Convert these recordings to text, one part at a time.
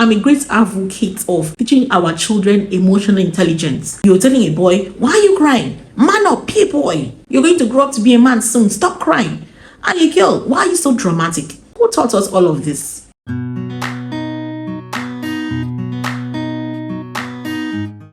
I'm a great advocate of teaching our children emotional intelligence. You're telling a boy, why are you crying? Man up, boy. You're going to grow up to be a man soon. Stop crying. And a girl, why are you so dramatic? Who taught us all of this?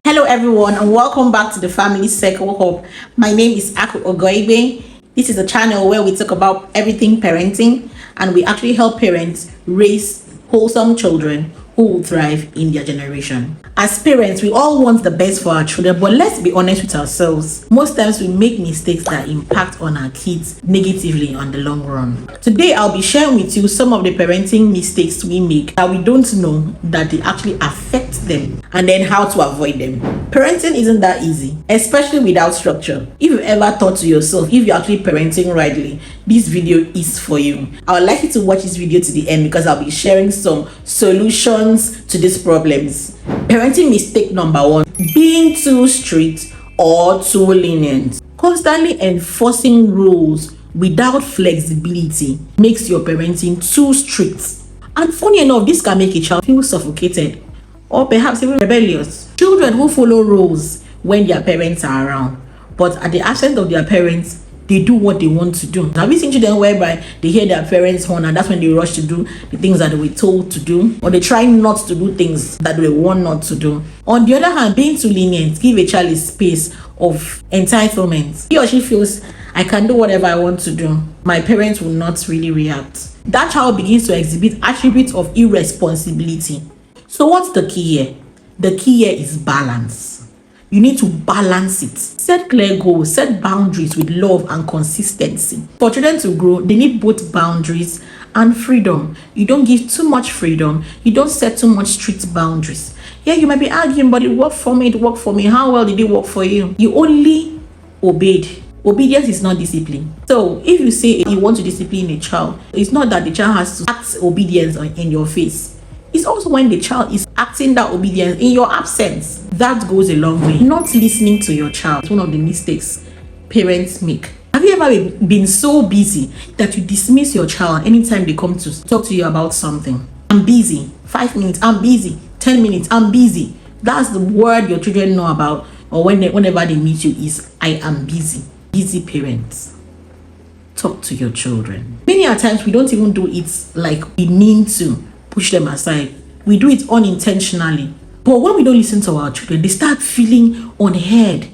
Hello everyone, and welcome back to the Family Circle Hub. My name is Ako Ogoigbe. This is a channel where we talk about everything parenting, and we actually help parents raise wholesome children who will thrive in their generation. As parents, we all want the best for our children, but let's be honest with ourselves. Most times we make mistakes that impact on our kids negatively on the long run. Today, I'll be sharing with you some of the parenting mistakes we make that we don't know that they actually affect them, and then how to avoid them. Parenting isn't that easy, especially without structure. If you ever thought to yourself, if you're actually parenting rightly, this video is for you. I would like you to watch this video to the end because I'll be sharing some solutions to these problems. Parenting mistake number 1: being too strict or too lenient. Constantly enforcing rules without flexibility makes your parenting too strict. And funny enough, this can make a child feel suffocated or perhaps even rebellious. Children who follow rules when their parents are around, but at the absence of their parents, they do what they want to do. Have you seen children whereby they hear their parents horn and that's when they rush to do the things that they were told to do, or they try not to do things that they want not to do? On the other hand, being too lenient give a child a space of entitlement. He or she feels, I can do whatever I want to do. My parents will not really react. That child begins to exhibit attributes of irresponsibility. So what's the key here? The key here is balance. You need to balance it. Set clear goals, set boundaries with love and consistency. For children to grow, they need both boundaries and freedom. You don't give too much freedom. You don't set too much strict boundaries. Yeah, you might be arguing, but it worked for me, it worked for me. How well did it work for you? You only obeyed. Obedience is not discipline. So if you say you want to discipline a child, it's not that the child has to act obedience in your face. It's also when the child is acting that obedience in your absence. That goes a long way. Not listening to your child is one of the mistakes parents make. Have you ever been so busy that you dismiss your child anytime they come to talk to you about something? I'm busy. 5 minutes, I'm busy. 10 minutes, I'm busy. That's the word your children know about, or whenever they meet you is, I am busy. Busy parents. Talk to your children. Many a times we don't even do it like we mean to push them aside. We do it unintentionally. But when we don't listen to our children, they start feeling unheard,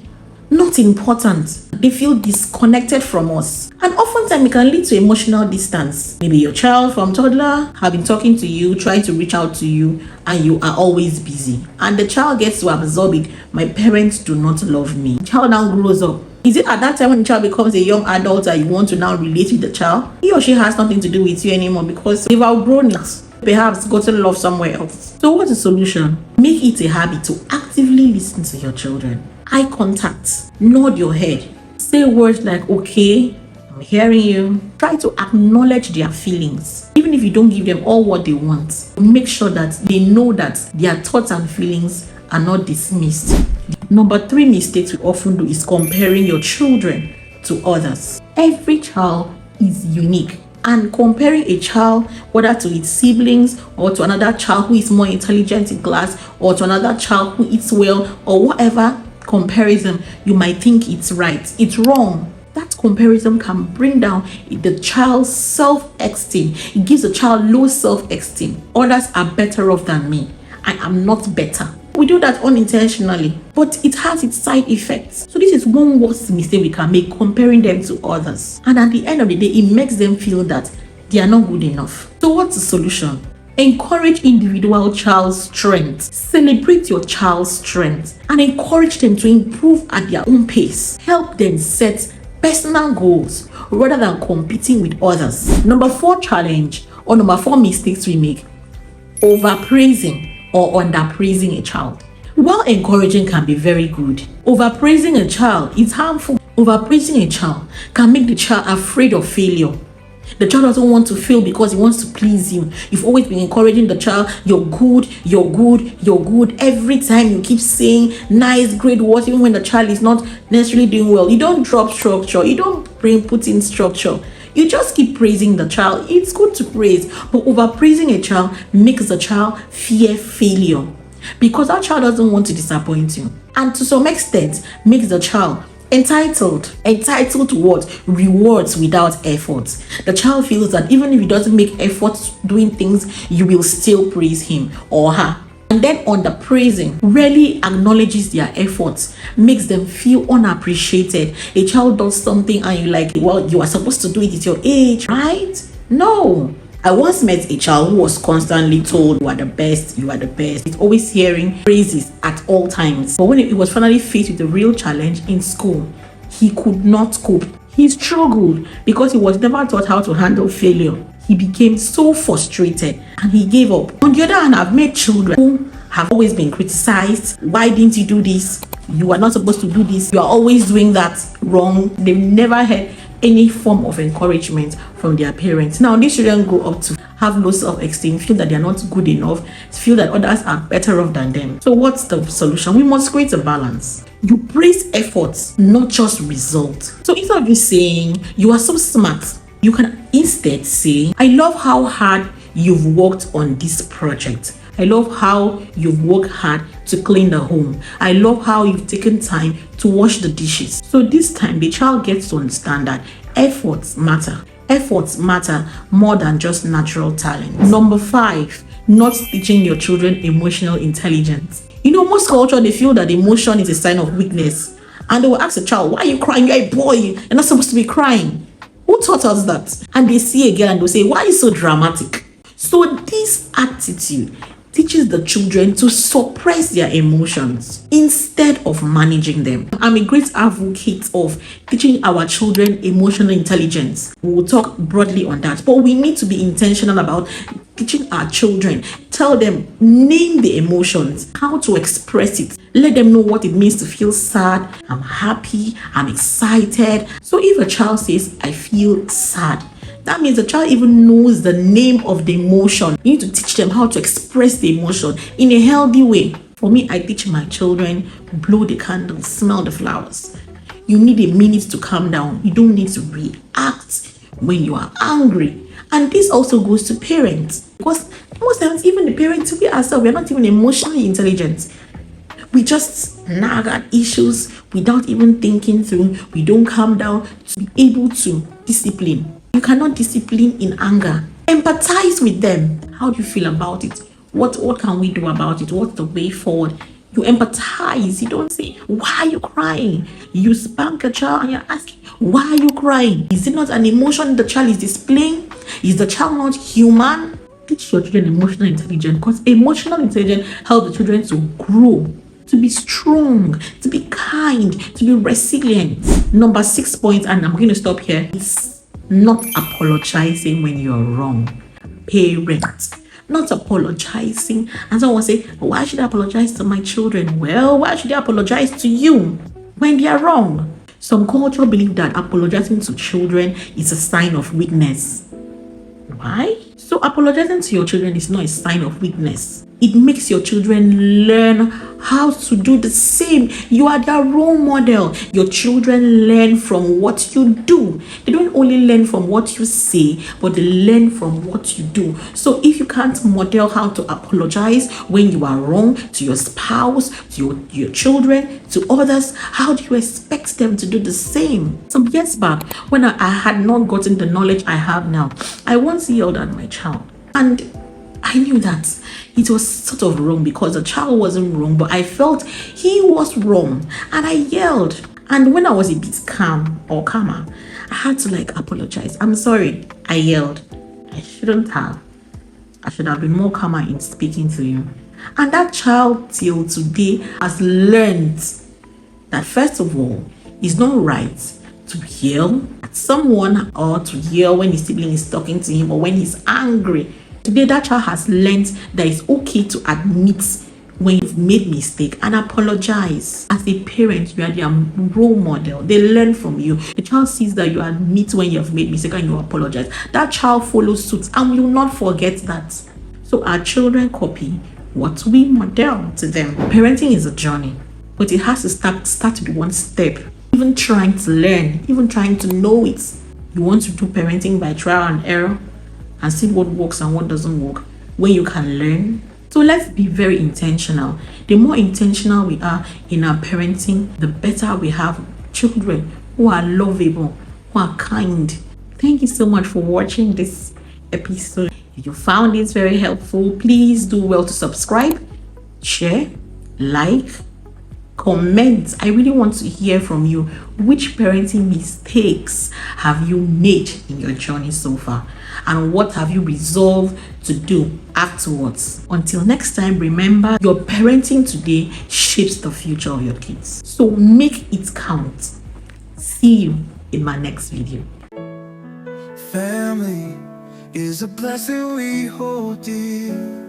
not important. They feel disconnected from us. And oftentimes it can lead to emotional distance. Maybe your child from toddler have been talking to you, trying to reach out to you, and you are always busy. And the child gets to absorb it. My parents do not love me. The child now grows up. Is it at that time when the child becomes a young adult that you want to now relate with the child? He or she has nothing to do with you anymore because they've outgrown it. Perhaps gotten love somewhere else. So what's the solution? Make it a habit to actively listen to your children. Eye contact. Nod your head. Say words like, okay, I'm hearing you. Try to acknowledge their feelings. Even if you don't give them all what they want, make sure that they know that their thoughts and feelings are not dismissed. Number 3 mistakes we often do is comparing your children to others. Every child is unique. And comparing a child, whether to its siblings or to another child who is more intelligent in class or to another child who eats well or whatever comparison you might think it's right, it's wrong. That comparison can bring down the child's self-esteem. It gives the child low self-esteem. Others are better off than me. I am not better. We do that unintentionally, but it has its side effects. So this is one worst mistake we can make, comparing them to others. And at the end of the day, it makes them feel that they are not good enough. So what's the solution? Encourage individual child's strengths. Celebrate your child's strengths and encourage them to improve at their own pace. Help them set personal goals rather than competing with others. Number 4 challenge, or number 4 mistakes we make: overpraising or underpraising a child. While encouraging can be very good, overpraising a child is harmful. Overpraising a child can make the child afraid of failure. The child doesn't want to fail because he wants to please you. You've always been encouraging the child, you're good, you're good, you're good. Every time you keep saying nice, great words, even when the child is not necessarily doing well. You don't drop structure. You don't put in structure. You just keep praising the child. It's good to praise, but overpraising a child makes the child fear failure, because that child doesn't want to disappoint you, and to some extent makes the child entitled to what? Rewards without effort. The child feels that even if he doesn't make efforts doing things, you will still praise him or her. And then under praising rarely acknowledges their efforts, makes them feel unappreciated. A child does something and you're like, well, you are supposed to do it at your age, right? No. I once met a child who was constantly told, you are the best, you are the best. He's always hearing praises at all times. But when he was finally faced with a real challenge in school, he could not cope. He struggled because he was never taught how to handle failure. He became so frustrated and he gave up. On the other hand, I've met children who have always been criticized. Why didn't you do this? You are not supposed to do this. You are always doing that wrong. They've never had any form of encouragement from their parents. Now, these children grow up to have low self-esteem, feel that they are not good enough, feel that others are better off than them. So what's the solution? We must create a balance. You praise efforts, not just results. So instead of you saying, you are so smart, you can instead say, I love how hard you've worked on this project. I love how you've worked hard to clean the home. I love how you've taken time to wash the dishes. So this time the child gets to understand that efforts matter. Efforts matter more than just natural talent. Number 5, not teaching your children emotional intelligence. You know, most culture, they feel that emotion is a sign of weakness. And they will ask a child, why are you crying? You're a boy. You're not supposed to be crying. Who taught us that? And they see a girl and they'll say, why are you so dramatic? So this attitude teaches the children to suppress their emotions instead of managing them. I'm a great advocate of teaching our children emotional intelligence. We will talk broadly on that, but we need to be intentional about teaching our children. Tell them, name the emotions, how to express it. Let them know what it means to feel sad, I'm happy, I'm excited. So if a child says, I feel sad, that means the child even knows the name of the emotion. You need to teach them how to express the emotion in a healthy way. For me, I teach my children, blow the candles, smell the flowers. You need a minute to calm down. You don't need to react when you are angry. And this also goes to parents, because most times even the parents, we ourselves, we are not even emotionally intelligent. We just nag at issues without even thinking through. We don't calm down to be able to discipline. You cannot discipline in anger. Empathize with them. How do you feel about it? What can we do about it? What's the way forward? You empathize. You don't say, why are you crying? You spank a child and you're asking, why are you crying? Is it not an emotion the child is displaying? Is the child not human? Teach your children emotional intelligence, because emotional intelligence helps the children to grow, to be strong, to be kind, to be resilient. Number 6 point, and I'm going to stop here, is not apologizing when you're wrong. Parents, not apologizing. And someone say, why should I apologize to my children? Well, why should I apologize to you when they are wrong? Some culture believe that apologizing to children is a sign of weakness. Why? So apologizing to your children is not a sign of weakness. It makes your children learn how to do the same. You are their role model. Your children learn from what you do. They don't only learn from what you say, but they learn from what you do. So if you can't model how to apologize when you are wrong to your spouse, to your children, to others, how do you expect them to do the same? Some years back, when I had not gotten the knowledge I have now, I once yelled at my child. And I knew that it was sort of wrong because the child wasn't wrong, but I felt he was wrong. And I yelled. And when I was a bit calmer, I had to apologize. I'm sorry, I yelled. I shouldn't have. I should have been more calmer in speaking to you. And that child till today has learned that first of all, it's not right to yell at someone or to yell when his sibling is talking to him or when he's angry. Today, that child has learned that it's okay to admit when you've made mistake and apologize. As a parent, you are their role model. They learn from you. The child sees that you admit when you have made mistake and you apologize. That child follows suit and will not forget that. So our children copy what we model to them. Parenting is a journey, but it has to start with one step. Even trying to learn, even trying to know it You want to do parenting by trial and error and see what works and what doesn't work, where you can learn. So let's be very intentional. The more intentional we are in our parenting, the better we have children who are lovable, who are kind. Thank you so much for watching this episode. If you found this very helpful, please do well to subscribe, share, like, comment. I really want to hear from you. Which parenting mistakes have you made in your journey so far? And what have you resolved to do afterwards? Until next time, remember, your parenting today shapes the future of your kids. So make it count. See you in my next video. Family is a blessing we hold dear.